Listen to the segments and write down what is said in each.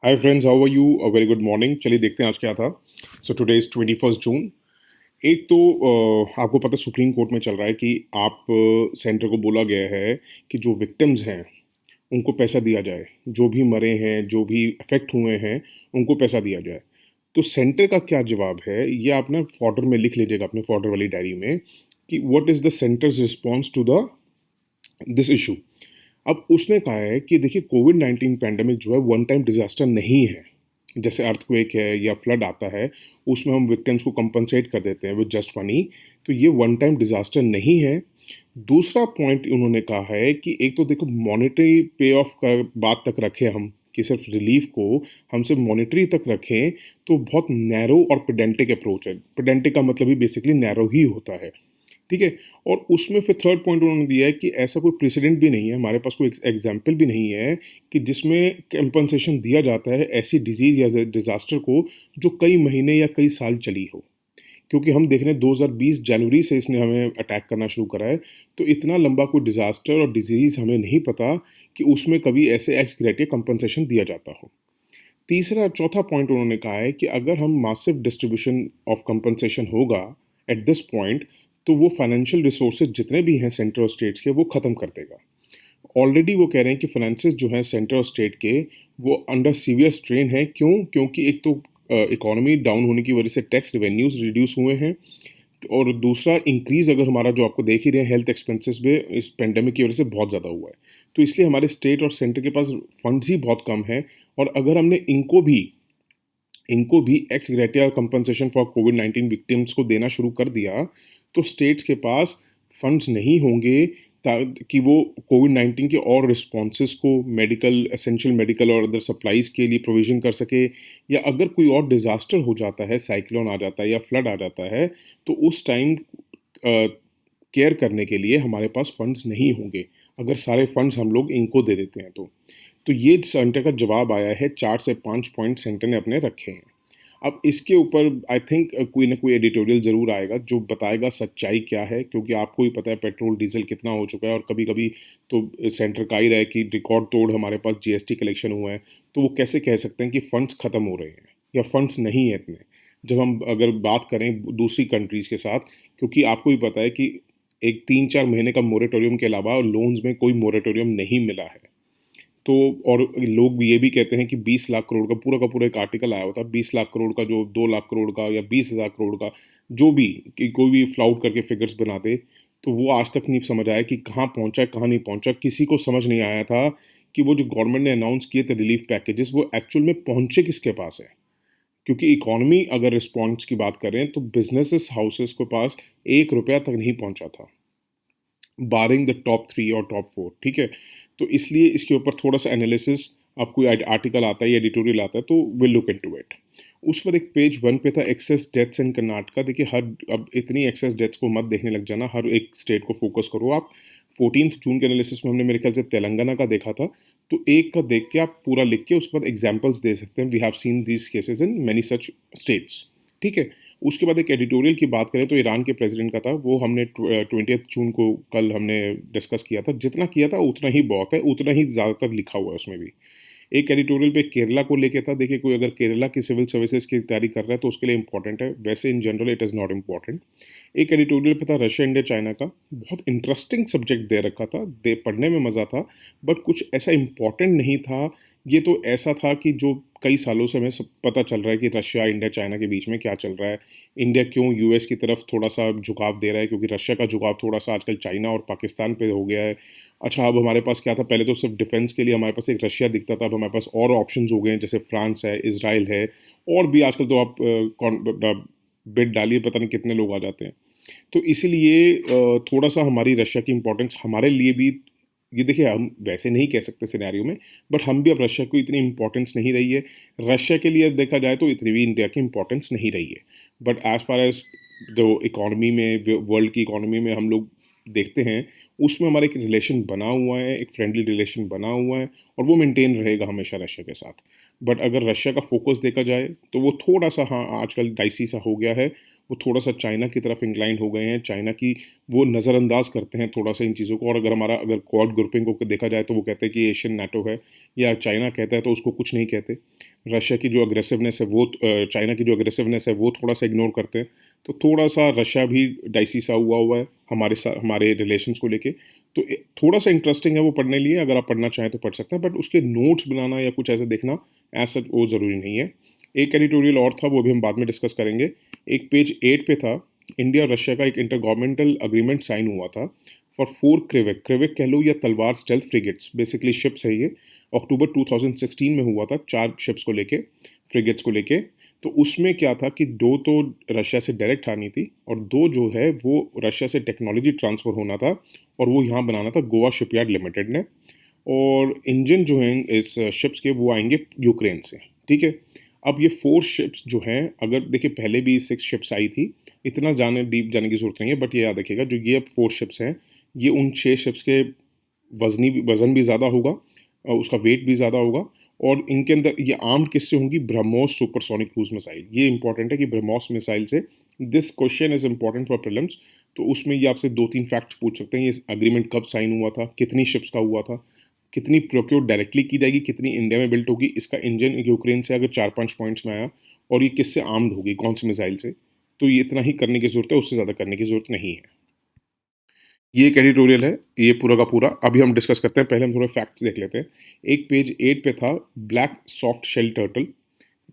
Hi friends, how are you? A very good morning. चलिए देखते हैं आज क्या था। So today is 21 June. एक तो आपको पता है सुप्रीम कोर्ट में चल रहा है कि आप सेंटर को बोला गया है कि जो विक्टिम्स हैं उनको पैसा दिया जाए, जो भी मरे हैं, जो भी अफेक्ट हुए हैं, उनको पैसा दिया जाए। तो सेंटर का क्या जवाब है, ये आप ना फॉर्डर में लिख लीजिएगा, अपने फॉर्डर वाली डायरी में, कि what is the centre's response to the this issue. अब उसने कहा है कि देखिए, कोविड-19 पैंडेमिक जो है वन टाइम डिज़ास्टर नहीं है। जैसे अर्थक्वेक है या फ्लड आता है, उसमें हम विक्टिम्स को कंपनसेट कर देते हैं विद जस्ट मनी। तो ये वन टाइम डिज़ास्टर नहीं है। दूसरा पॉइंट उन्होंने कहा है कि एक तो देखो, मॉनेटरी पे ऑफ का बात तक रखें हम, कि सिर्फ रिलीफ को हम सिर्फ मॉनेटरी तक रखें, तो बहुत नैरो और पेडेंटिक अप्रोच है। पेडेंटिक का मतलब ही बेसिकली नैरो ही होता है। ठीक है। और उसमें फिर थर्ड पॉइंट उन्होंने दिया है कि ऐसा कोई प्रेसिडेंट भी नहीं है, हमारे पास कोई एग्जाम्पल भी नहीं है कि जिसमें कंपनसेशन दिया जाता है ऐसी डिजीज़ या डिज़ास्टर को जो कई महीने या कई साल चली हो। क्योंकि हम देख रहे हैं 2020 जनवरी से इसने हमें अटैक करना शुरू करा है। तो इतना लंबा कोई डिज़ास्टर और डिजीज़ हमें नहीं पता कि उसमें कभी ऐसे एक्स ग्रेटिव कंपनसेशन दिया जाता हो। तीसरा चौथा पॉइंट उन्होंने कहा है कि अगर हम मासिव डिस्ट्रीब्यूशन ऑफ कंपनसेशन होगा एट दिस पॉइंट, तो वो फाइनेंशियल रिसोर्सेज जितने भी हैं सेंटर और स्टेट्स के, वो ख़त्म कर देगा। ऑलरेडी वो कह रहे हैं कि फाइनेंसेस जो हैं सेंटर और स्टेट के, वो अंडर सीवियर स्ट्रेन है। क्यों? क्योंकि एक तो इकोनॉमी डाउन होने की वजह से टैक्स रेवेन्यूज रिड्यूस हुए हैं, और दूसरा इंक्रीज़ अगर हमारा, जो आपको देख ही रहे हैं, हेल्थ एक्सपेंसेस में इस पेंडेमिक की वजह से बहुत ज़्यादा हुआ है। तो इसलिए हमारे स्टेट और सेंटर के पास फंड्स ही बहुत कम हैं। और अगर हमने इनको भी ex gratia compensation for COVID victims को देना शुरू कर दिया, तो स्टेट्स के पास फंड्स नहीं होंगे कि वो कोविड-19 के और रिस्पॉन्सेस को, मेडिकल, एसेंशियल मेडिकल और अदर सप्लाईज़ के लिए प्रोविज़न कर सके। या अगर कोई और डिज़ास्टर हो जाता है, साइक्लोन आ जाता है या फ्लड आ जाता है, तो उस टाइम केयर करने के लिए हमारे पास फंड्स नहीं होंगे, अगर सारे फंड्स हम लोग इनको दे देते हैं तो। तो ये सेंटर का जवाब आया है, 4 से 5 पॉइंट सेंटर ने अपने रखे हैं। अब इसके ऊपर आई थिंक कोई ना कोई एडिटोरियल ज़रूर आएगा जो बताएगा सच्चाई क्या है, क्योंकि आपको ही पता है पेट्रोल डीजल कितना हो चुका है, और कभी कभी तो सेंटर का ही रहा है कि रिकॉर्ड तोड़ हमारे पास जीएसटी कलेक्शन हुआ है। तो वो कैसे कह सकते हैं कि फंड्स ख़त्म हो रहे हैं या फंड्स नहीं है इतने, जब हम अगर बात करें दूसरी कंट्रीज़ के साथ। क्योंकि आपको ही पता है कि एक 3-4 महीने का मोरेटोरियम के अलावा लोन्स में कोई मोरेटोरियम नहीं मिला है। तो और लोग ये भी कहते हैं कि 20 लाख करोड़ का पूरा एक आर्टिकल आया होता है, 20 लाख करोड़ का, जो 2 लाख करोड़ का या 20,000 करोड़ का, जो भी, कि कोई भी फ्लाउट करके फिगर्स बना दे, तो वो आज तक नहीं समझ आया कि कहाँ पहुँचा है, कहाँ नहीं पहुँचा। किसी को समझ नहीं आया था कि वो जो गवर्नमेंट ने अनाउंस किए थे रिलीफ पैकेजेस, वो एक्चुअल में पहुँचे किसके पास है। क्योंकि इकोनॉमी अगर रिस्पॉन्स की बात करें, तो बिजनेसेस हाउसेस के पास 1 रुपया तक नहीं पहुँचा था, बारिंग द टॉप 3 और टॉप 4। ठीक है। तो इसलिए इसके ऊपर थोड़ा सा एनालिसिस, अब कोई आर्टिकल आता है या एडिटोरियल आता है, तो विल लुक इनटू इट। उसके बाद एक पेज 1 पे था एक्सेस डेथ्स इन कर्नाटका। देखिए, हर, अब इतनी एक्सेस डेथ्स को मत देखने लग जाना, हर एक स्टेट को फोकस करो आप। 14 जून के एनालिसिस में हमने मेरे ख्याल से तेलंगाना का देखा था। तो एक का देख के आप पूरा लिख के उसके बाद एग्जाम्पल्स दे सकते हैं। We have seen these cases in many such states. ठीक है। उसके बाद एक एडिटोरियल की बात करें तो ईरान के प्रेसिडेंट का था, वो हमने 20 जून को कल हमने डिस्कस किया था। जितना किया था उतना ही बहुत है, उतना ही ज़्यादातर लिखा हुआ है उसमें भी। एक एडिटोरियल पे केरला को लेके था। देखिए, कोई अगर केरला की सिविल सर्विसेज की तैयारी कर रहा है तो उसके लिए इंपॉर्टेंट है, वैसे in general it is not important. एक एडिटोरियल पे था रशिया इंडिया चाइना का। बहुत इंटरेस्टिंग सब्जेक्ट दे रखा था, दे पढ़ने में मज़ा था, बट कुछ ऐसा इम्पॉर्टेंट नहीं था। ये तो ऐसा था कि जो कई सालों से हमें सब पता चल रहा है कि रशिया इंडिया चाइना के बीच में क्या चल रहा है। इंडिया क्यों यूएस की तरफ थोड़ा सा झुकाव दे रहा है, क्योंकि रशिया का झुकाव थोड़ा सा आजकल चाइना और पाकिस्तान पे हो गया है। अच्छा, अब हमारे पास क्या था, पहले तो सिर्फ डिफेंस के लिए हमारे पास एक रशिया दिखता था, अब हमारे पास और ऑप्शंस हो गए हैं, जैसे फ्रांस है, इसराइल है, और भी आजकल तो आप बिड डालिए, पता नहीं कितने लोग आ जाते हैं। तो इसीलिए थोड़ा सा हमारी रशिया की इंपॉर्टेंस हमारे लिए भी, ये देखिए, हम वैसे नहीं कह सकते सिनेरियो में, बट हम भी अब रशिया को इतनी इंपॉर्टेंस नहीं रही है। रशिया के लिए देखा जाए तो इतनी भी इंडिया की इंपॉर्टेंस नहीं रही है। बट एज फार एज जो इकोनॉमी में, वर्ल्ड की इकोनॉमी में हम लोग देखते हैं, उसमें हमारा एक रिलेशन बना हुआ है, एक फ्रेंडली रिलेशन बना हुआ है, और वो मेंटेन रहेगा हमेशा रशिया के साथ। बट अगर रशिया का फोकस देखा जाए तो वो थोड़ा सा, हाँ, आजकल डाइसी सा हो गया है। वो थोड़ा-सा चाइना की तरफ इंक्लाइंड हो गए हैं, चाइना की वो नज़रअंदाज करते हैं थोड़ा-सा इन चीज़ों को। और अगर क्वाड ग्रुपिंग को देखा जाए तो वो कहते हैं कि एशियन नाटो है, या चाइना कहता है तो उसको कुछ नहीं कहते। रशिया की जो अग्रेसिवनेस है वो चाइना की जो अग्रेसिवनेस है वो थोड़ा-सा इग्नोर करते हैं। तो थोड़ा-सा रशिया भी डाइसी सा हुआ है हमारे रिलेशंस को लेके। तो थोड़ा-सा इंटरेस्टिंग है वो पढ़ने लिए, अगर आप पढ़ना चाहें तो पढ़ सकते हैं, बट उसके नोट्स बनाना या कुछ ऐसा देखना एज़ सच वो ज़रूरी नहीं है। एक एडिटोरियल और था, वो भी हम बाद में डिस्कस करेंगे। एक पेज 8 पे था, इंडिया और रशिया का एक इंटरगवर्नमेंटल एग्रीमेंट साइन हुआ था फॉर 4 क्रिवेक कह लो या तलवार स्टेल्थ फ्रिगेट्स, बेसिकली शिप्स है ये। अक्टूबर 2016 में हुआ था, 4 शिप्स को लेके, फ्रिगेट्स को लेके। तो उसमें क्या था कि 2 तो रशिया से डायरेक्ट आनी थी, और 2 जो है वो रशिया से टेक्नोलॉजी ट्रांसफ़र होना था, और वो यहाँ बनाना था गोवा शिपयार्ड लिमिटेड ने। और इंजन जो हैं इस शिप्स के वो आएंगे यूक्रेन से, ठीक है। अब ये 4 शिप्स जो हैं, अगर देखिए पहले भी 6 शिप्स आई थी, इतना डीप जाने की ज़रूरत नहीं है, बट ये याद रखिएगा जो ये अब 4 शिप्स हैं, ये उन 6 शिप्स के वज़न भी ज़्यादा होगा, उसका वेट भी ज़्यादा होगा। और इनके अंदर ये आर्म्ड किससे होंगी? BrahMos supersonic cruise missile. ये इंपॉर्टेंट है कि ब्रह्मोस मिसाइल से, this question is important for prelims. तो उसमें ये आपसे 2-3 फैक्ट्स पूछ सकते हैं। ये एग्रीमेंट कब साइन हुआ था, कितनी शिप्स का हुआ था, कितनी प्रोक्योर डायरेक्टली की जाएगी, कितनी इंडिया में बिल्ट होगी, इसका इंजन यूक्रेन से अगर 4-5 पॉइंट्स में आया, और ये किससे आर्म्ड होगी, कौन सी मिसाइल से। तो ये इतना ही करने की ज़रूरत है, उससे ज़्यादा करने की ज़रूरत नहीं है। ये एक एडिटोरियल है, ये पूरा का पूरा। अभी हम डिस्कस करते हैं, पहले हम थोड़े फैक्ट्स देख लेते हैं। एक पेज 8 पे था, ब्लैक सॉफ्ट शेल टर्टल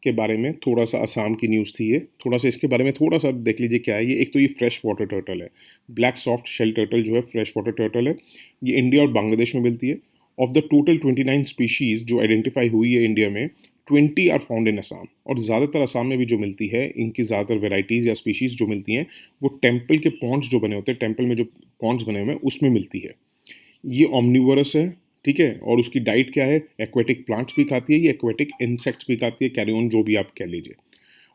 के बारे में थोड़ा सा असम की न्यूज़ थी ये। थोड़ा सा इसके बारे में थोड़ा सा देख लीजिए क्या है ये। एक तो ये फ्रेश वाटर टर्टल है, ब्लैक सॉफ्ट शेल टर्टल जो है फ्रेश वाटर टर्टल है। ये इंडिया और बांग्लादेश में मिलती है। ऑफ द टोटल 29 स्पीशीज़ जो आइडेंटिफाई हुई है इंडिया में, 20 आर फाउंड इन असम। और ज़्यादातर असम में भी जो मिलती है, इनकी ज़्यादातर वेराइटीज़ या स्पीशीज़ जो मिलती हैं, वो टेम्पल के पॉन्ड्स जो बने होते हैं, टेम्पल में जो पॉन्ड्स बने हुए हैं उसमें मिलती है। ये ऑमनिवोरस है, ठीक है। और उसकी डाइट क्या है? एक्वेटिक प्लांट्स भी खाती है, ये एक्वेटिक इंसेक्ट्स भी खाती है, कैरियन जो भी आप कह लीजिए।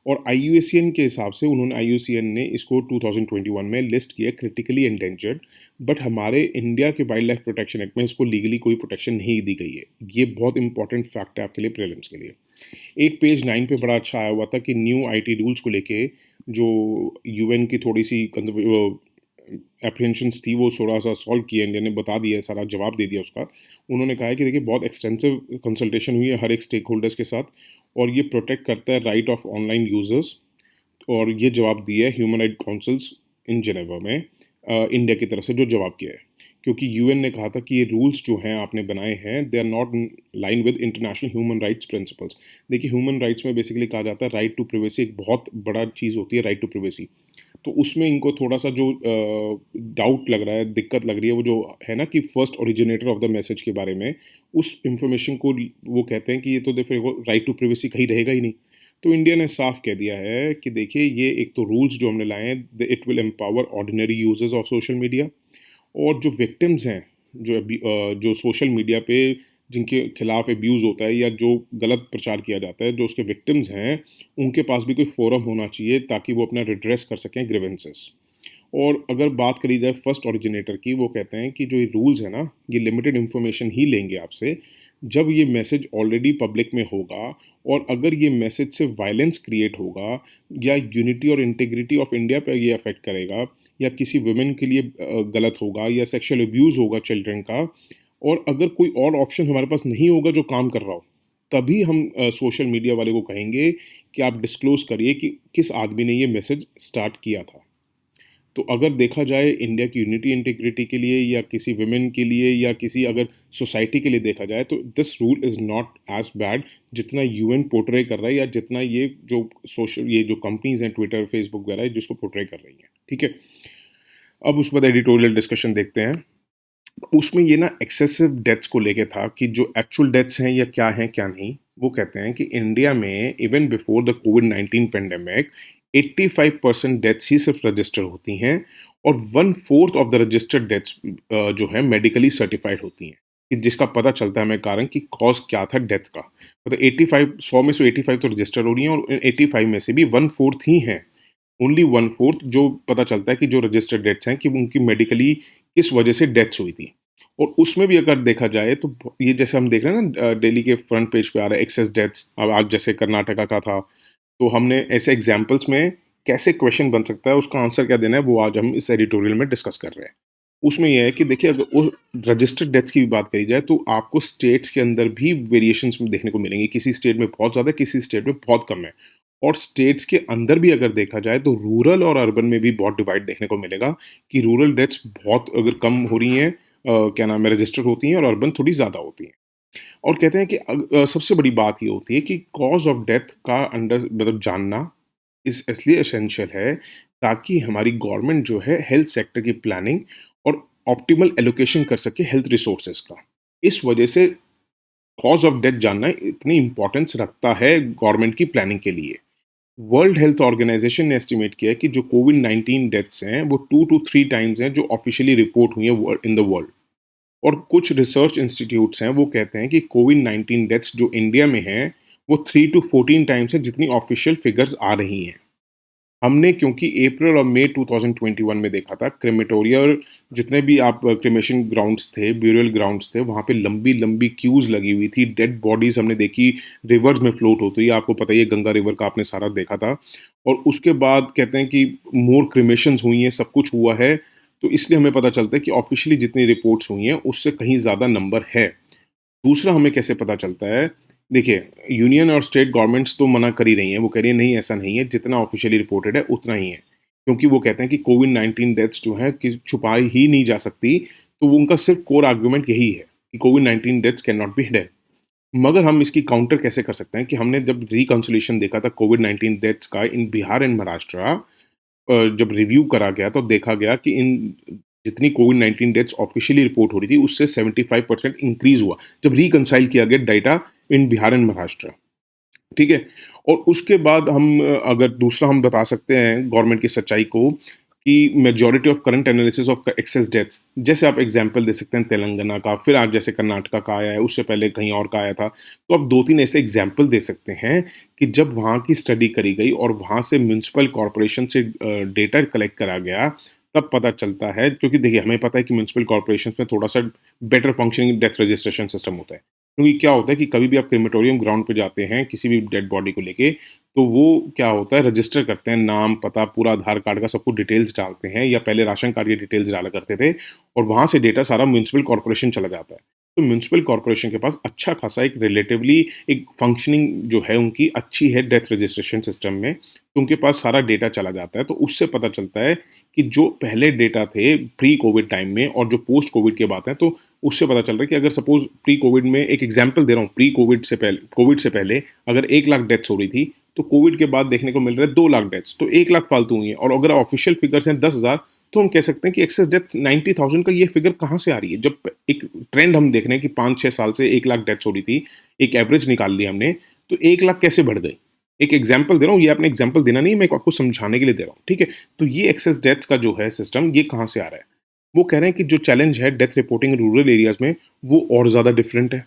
और IUCN के हिसाब से, IUCN ने इसको 2021 में लिस्ट किया क्रिटिकली एंडेंजर्ड। बट हमारे इंडिया के वाइल्ड लाइफ प्रोटेक्शन एक्ट में इसको लीगली कोई प्रोटेक्शन नहीं दी गई है। ये बहुत इंपॉर्टेंट फैक्ट है आपके लिए, प्रीलिम्स के लिए। एक पेज 9 पे बड़ा अच्छा आया हुआ था कि न्यू IT रूल्स को लेके जो UN की थोड़ी सी एप्रीहेंशंस थी, वो थोड़ा सा सॉल्व किया, इंडिया ने बता दिया है, सारा जवाब दे दिया उसका। उन्होंने कहा है कि देखिए बहुत एक्सटेंसिव कंसल्टेशन हुई है हर एक स्टेक होल्डर्स के साथ, और ये प्रोटेक्ट करता है राइट ऑफ ऑनलाइन यूजर्स। और ये जवाब दिया है ह्यूमन राइट काउंसिल्स इन जिनेवा में, इंडिया की तरफ से जो जवाब किया है। क्योंकि UN ने कहा था कि ये रूल्स जो हैं आपने बनाए हैं, they are not in line with international human rights principles. देखिए ह्यूमन राइट्स में बेसिकली कहा जाता है राइट टू प्रिवेसी, एक बहुत बड़ा चीज़ होती है राइट टू प्रिवेसी। तो उसमें इनको थोड़ा सा जो डाउट लग रहा है, दिक्कत लग रही है, वो जो है ना कि first originator of the message के बारे में, उस इंफॉर्मेशन को वो कहते हैं कि ये तो देखो राइट टू प्रिवेसी कहीं रहेगा ही नहीं। तो इंडिया ने साफ कह दिया है कि देखिए ये एक तो रूल्स जो हमने लाए हैं, it will empower ordinary users of social media. और जो विक्टिम्स हैं, जो सोशल मीडिया पे जिनके खिलाफ एब्यूज़ होता है या जो गलत प्रचार किया जाता है, जो उसके विक्टिम्स हैं, उनके पास भी कोई फोरम होना चाहिए ताकि वो अपना रिड्रेस कर सकें ग्रीवेंसेस। और अगर बात करी जाए फर्स्ट ओरिजिनेटर की, वो कहते हैं कि जो ये रूल्स है ना, ये लिमिटेड इन्फॉर्मेशन ही लेंगे आपसे जब ये मैसेज ऑलरेडी पब्लिक में होगा। और अगर ये मैसेज से वायलेंस क्रिएट होगा, या यूनिटी और इंटीग्रिटी ऑफ इंडिया पे ये अफेक्ट करेगा, या किसी वुमेन के लिए गलत होगा, या सेक्सुअल अब्यूज़ होगा चिल्ड्रन का, और अगर कोई और ऑप्शन हमारे पास नहीं होगा जो काम कर रहा हो, तभी हम सोशल मीडिया वाले को कहेंगे कि आप डिस्क्लोज़ करिए कि किस आदमी ने ये मैसेज स्टार्ट किया था। तो अगर देखा जाए इंडिया की यूनिटी इंटीग्रिटी के लिए, या किसी वुमेन के लिए, या किसी अगर सोसाइटी के लिए देखा जाए, तो this rule is not as bad जितना UN पोर्ट्रे कर रहा है, या जितना ये जो कंपनीज हैं ट्विटर फेसबुक वगैरह जिसको पोर्ट्रे कर रही हैं, ठीक है। अब उसके बाद एडिटोरियल डिस्कशन देखते हैं। उसमें ये ना एक्सेसिव डेथ्स को लेके था कि जो एक्चुअल डेथ्स हैं या क्या नहीं। वो कहते हैं कि इंडिया में even before the COVID pandemic 85% deaths ही सिर्फ रजिस्टर होती हैं, और 1/4 ऑफ द रजिस्टर्ड डेथ्स जो है मेडिकली सर्टिफाइड होती हैं, कि जिसका पता चलता है हमें कारण कि कॉज क्या था डेथ का। मतलब 85, 100 में से 85 तो रजिस्टर हो रही हैं, और 85 में से भी 1/4 ही हैं, ओनली 1/4 जो पता चलता है कि जो रजिस्टर्ड डेथ्स हैं कि उनकी मेडिकली किस वजह से डेथ्स हुई थी। और उसमें भी अगर देखा जाए तो ये जैसे हम देख रहे हैं ना, डेली के फ्रंट पेज पे आ रहा है एक्सेस डेथ्स। अब आज जैसे कर्नाटका का था, तो हमने ऐसे एग्जाम्पल्स में कैसे क्वेश्चन बन सकता है, उसका आंसर क्या देना है, वो आज हम इस एडिटोरियल में डिस्कस कर रहे हैं। उसमें ये है कि देखिए, अगर वो रजिस्टर्ड डेथ्स की भी बात करी जाए तो आपको स्टेट्स के अंदर भी वेरिएशंस में देखने को मिलेंगे। किसी स्टेट में बहुत ज़्यादा, किसी स्टेट में बहुत कम है। और स्टेट्स के अंदर भी अगर देखा जाए तो रूरल और अर्बन में भी बहुत डिवाइड देखने को मिलेगा कि रूरल डेथ्स बहुत अगर कम हो रही हैं, क्या नाम है, रजिस्टर होती हैं, और अर्बन थोड़ी ज़्यादा होती हैं। और कहते हैं कि सबसे बड़ी बात ये होती है कि कॉज़ ऑफ डेथ का मतलब जानना इसलिए एसेंशियल है ताकि हमारी गवर्नमेंट जो है हेल्थ सेक्टर की प्लानिंग और ऑप्टिमल एलोकेशन कर सके हेल्थ रिसोर्सेज का। इस वजह से कॉज़ ऑफ डेथ जानना इतनी इम्पोर्टेंस रखता है गवर्नमेंट की प्लानिंग के लिए। वर्ल्ड हेल्थ ऑर्गेनाइजेशन ने एस्टिमेट किया है कि जो कोविड-19 डेथ्स हैं वो 2 टू 3 टाइम्स हैं जो ऑफिशियली रिपोर्ट हुई हैं इन द वर्ल्ड। और कुछ रिसर्च इंस्टीट्यूट्स हैं वो कहते हैं कि कोविड-19 डेथ्स जो इंडिया में हैं वो 3 टू 14 टाइम्स है जितनी ऑफिशियल फिगर्स आ रही हैं। हमने क्योंकि अप्रैल और मई 2021 में देखा था क्रेमेटोरिया और जितने भी आप क्रेमेशन ग्राउंड्स थे, ब्यूरियल ग्राउंड्स थे, वहाँ पे लंबी-लंबी क्यूज़ लगी हुई थी, डेड बॉडीज़ हमने देखी रिवर्स में फ्लोट होती है, आपको पता ही है गंगा रिवर का आपने सारा देखा था। और उसके बाद कहते हैं कि मोर क्रेमेशंस हुई हैं, सब कुछ हुआ है, तो इसलिए हमें पता चलता है कि ऑफ़िशियली जितनी रिपोर्ट्स हुई हैं, उससे कहीं ज़्यादा नंबर है। दूसरा हमें कैसे पता चलता है? देखिए, यूनियन और स्टेट गवर्नमेंट्स तो मना कर ही रही हैं, वो कह रही हैं नहीं ऐसा नहीं है, जितना ऑफ़िशियली रिपोर्टेड है उतना ही है। क्योंकि वो कहते हैं कि कोविड-19 डेथ्स जो हैं कि छुपाई ही नहीं जा सकती, तो वो उनका सिर्फ़ कोर आर्गुमेंट यही है कि COVID deaths can not be hidden. मगर हम इसकी काउंटर कैसे कर सकते हैं कि हमने जब रिकन्सिलिएशन देखा था कोविड-19 डेथ्स का इन बिहार एंड महाराष्ट्र, जब रिव्यू करा गया तो देखा गया कि इन जितनी कोविड-19 डेथ्स ऑफिशियली रिपोर्ट हो रही थी उससे 75% इंक्रीज़ हुआ, जब रिकंसाइल किया गया data in Bihar and Maharashtra, ठीक है? और उसके बाद हम अगर दूसरा हम बता सकते हैं गवर्नमेंट की सच्चाई को कि majority of current analysis of excess deaths, जैसे आप एग्जांपल दे सकते हैं तेलंगाना का, फिर आज जैसे कर्नाटका का आया है, उससे पहले कहीं और का आया था। तो आप 2-3 ऐसे एग्जांपल दे सकते हैं कि जब वहाँ की स्टडी करी गई और वहाँ से म्युनिसिपल कॉर्पोरेशन से डेटा कलेक्ट करा गया, तब पता चलता है, क्योंकि देखिए हमें पता है कि म्युनिसिपल कॉर्पोरेशंस में थोड़ा-सा better functioning death registration system होता है। क्योंकि क्या होता है कि कभी भी आप क्रेमेटोरियम ग्राउंड पे जाते हैं किसी भी डेड बॉडी को लेके, तो वो क्या होता है रजिस्टर करते हैं, नाम, पता, पूरा आधार कार्ड का सब कुछ डिटेल्स डालते हैं, या पहले राशन कार्ड की डिटेल्स डाला करते थे, और वहाँ से डेटा सारा म्युनिसिपल कॉर्पोरेशन चला जाता है। तो म्युनिसिपल कॉर्पोरेशन के पास अच्छा खासा एक रिलेटिवली एक फंक्शनिंग जो है उनकी अच्छी है डेथ रजिस्ट्रेशन सिस्टम में, तो उनके पास सारा डेटा चला जाता है। तो उससे पता चलता है कि जो पहले डेटा थे प्री कोविड टाइम में और जो पोस्ट कोविड के बात है, तो उससे पता चल रहा है कि अगर सपोज़ प्री कोविड में, एक एग्जांपल दे रहा हूँ, प्री कोविड से पहले अगर 1 लाख डेथ्स हो रही थी, तो कोविड के बाद देखने को मिल रहा है 2 लाख डेथ्स, तो 1 लाख फालतू हुई है। और अगर ऑफिशियल फिगर्स हैं 10,000, तो हम कह सकते हैं कि एक्सेस डेथ्स 90,000 का ये फिगर कहाँ से आ रही है? जब एक ट्रेंड हम देख रहे हैं कि 5-6 साल से 1 लाख डेथ्स हो रही थी, एक एवरेज निकाल ली हमने, तो 1 लाख कैसे बढ़ गई? एक एग्जांपल दे रहा हूँ, ये आपने एग्जांपल देना नहीं, मैं आपको समझाने के लिए दे रहा हूँ, ठीक है? तो ये एक्सेस डेथ्स का जो है सिस्टम, ये कहाँ से आ रहा है? वो कह रहे हैं कि जो चैलेंज है डेथ रिपोर्टिंग रूरल एरियाज़ में, वो और ज़्यादा डिफरेंट है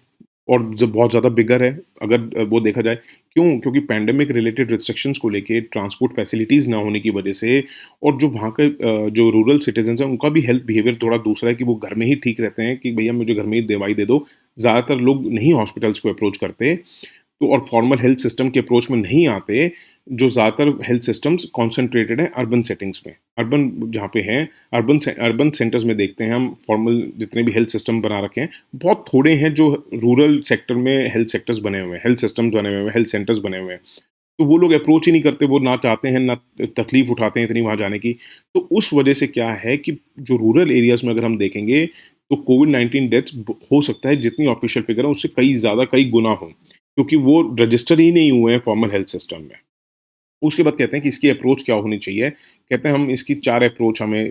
और बहुत ज़्यादा बिगर है, अगर वो देखा जाए। क्यों? क्योंकि पैंडेमिक रिलेटेड रिस्ट्रिक्शंस को लेके ट्रांसपोर्ट फैसिलिटीज़ ना होने की वजह से, और जो वहाँ के जो रूरल सिटीज़न्स हैं उनका भी हेल्थ बिहेवियर थोड़ा दूसरा है कि वो घर में ही ठीक रहते हैं कि भैया मुझे घर में ही दवाई दे दो। ज़्यादातर लोग नहीं हॉस्पिटल्स को अप्रोच करते, तो और फॉर्मल हेल्थ सिस्टम के अप्रोच में नहीं आते। जो ज़्यादातर हेल्थ सिस्टम्स कॉन्सेंट्रेटेड हैं अर्बन सेटिंग्स में। अर्बन जहाँ पे हैं, अर्बन सेंटर्स में देखते हैं हम फॉर्मल जितने भी हेल्थ सिस्टम बना रखे हैं, बहुत थोड़े हैं जो रूरल सेक्टर में हेल्थ सेक्टर्स बने हुए हैं, हेल्थ सिस्टम्स बने हुए हैं, हेल्थ सेंटर्स बने हुए हैं। तो वो लोग अप्रोच ही नहीं करते, वो ना चाहते हैं, ना तकलीफ़ उठाते हैं इतनी वहाँ जाने की। तो उस वजह से क्या है कि जो रूरल एरियाज़ में अगर हम देखेंगे, तो कोविड-19 डेथ्स हो सकता है जितनी ऑफ़िशियल फ़िगर है उससे कई ज़्यादा, कई गुना हो, क्योंकि वो रजिस्टर ही नहीं हुए हैं फॉर्मल हेल्थ सिस्टम में। उसके बाद कहते हैं कि इसकी अप्रोच क्या होनी चाहिए? कहते हैं हम इसकी 4 अप्रोच, हमें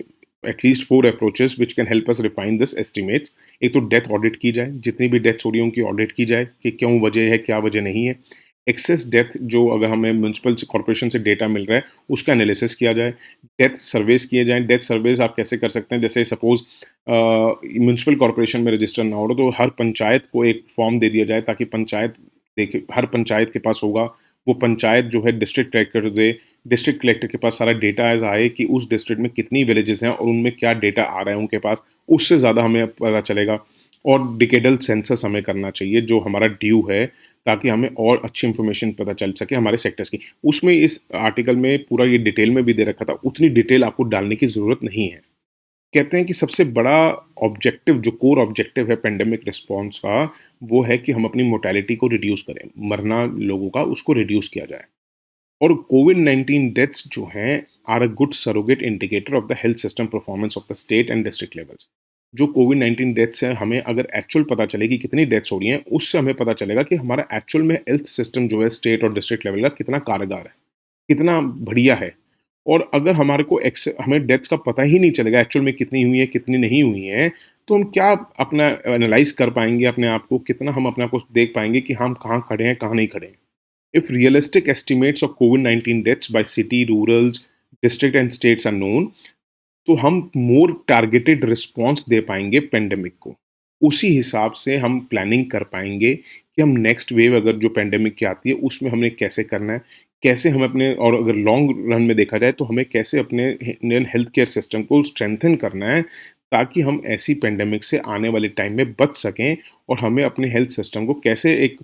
at least 4 approaches which can help us refine this estimates. एक तो डेथ ऑडिट की जाए, जितनी भी डेथ्स हो रही हैं उनकी ऑडिट की जाए कि क्यों वजह है, क्या वजह नहीं है। एक्सेस डेथ जो अगर हमें म्युनिसिपल से कॉर्पोरेशन से डेटा मिल रहा है, उसका एनालिसिस किया जाए। डेथ सर्वेज़ किए जाएँ। डेथ सर्वेज़ आप कैसे कर सकते हैं? जैसे सपोज़ म्युनिसिपल कॉर्पोरेशन में रजिस्टर ना हो रहा, तो हर पंचायत को एक फॉर्म दे दिया जाए ताकि पंचायत देखे, हर पंचायत के पास होगा, वो पंचायत जो है डिस्ट्रिक्ट कलेक्टर को दे, डिस्ट्रिक्ट कलेक्टर के पास सारा डेटा ऐज़ आए कि उस डिस्ट्रिक्ट में कितनी विलेजेस हैं और उनमें क्या डेटा आ रहा है उनके पास, उससे ज़्यादा हमें पता चलेगा। और डिकेडल सेंसस हमें करना चाहिए जो हमारा ड्यू है, ताकि हमें और अच्छी इन्फॉर्मेशन पता चल सके हमारे सेक्टर्स की। उसमें इस आर्टिकल में पूरा ये डिटेल में भी दे रखा था, उतनी डिटेल आपको डालने की ज़रूरत नहीं है। कहते हैं कि सबसे बड़ा ऑब्जेक्टिव जो कोर ऑब्जेक्टिव है पेंडेमिक रिस्पॉन्स का, वो है कि हम अपनी मोर्टेलिटी को रिड्यूस करें, मरना लोगों का उसको रिड्यूस किया जाए। और कोविड-19 डेथ्स जो हैं are a good surrogate indicator of the health system performance of the state and district levels. जो कोविड-19 डेथ्स हैं, हमें अगर एक्चुअल पता चले कि कितनी डेथ्स हो रही हैं, उससे हमें पता चलेगा कि हमारा एक्चुअल में हेल्थ सिस्टम जो है स्टेट और डिस्ट्रिक्ट लेवल का कितना कारगर है, कितना बढ़िया है। और अगर हमारे को हमें डेथ्स का पता ही नहीं चलेगा एक्चुअल में कितनी हुई है, कितनी नहीं हुई हैं, तो हम क्या अपना एनालाइज़ कर पाएँगे अपने आप को, कितना हम अपने आप को देख पाएँगे कि हम कहाँ खड़े हैं, कहाँ नहीं खड़े हैं। If realistic estimates of COVID-19 deaths by city, rurals, district and states are known, तो हम मोर टारगेटेड रिस्पॉन्स दे पाएँगे पेंडेमिक को। उसी हिसाब से हम प्लानिंग कर पाएँगे कि हम नेक्स्ट वेव अगर जो पेंडेमिक की आती है, उसमें हमने कैसे करना है, कैसे हम अपने और अगर लॉन्ग रन में देखा जाए तो हमें कैसे अपने इंडियन हेल्थ केयर सिस्टम को स्ट्रेंथन करना है, ताकि हम ऐसी पेंडेमिक से आने वाले टाइम में बच सकें और हमें अपने हेल्थ सिस्टम को कैसे एक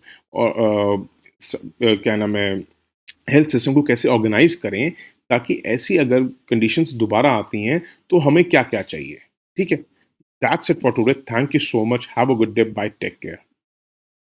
क्या नाम है हेल्थ सिस्टम को कैसे ऑर्गेनाइज करें ताकि ऐसी अगर कंडीशंस दोबारा आती हैं तो हमें क्या-क्या चाहिए, ठीक है? That's it for today, thank you so much, have a good day, bye, take care.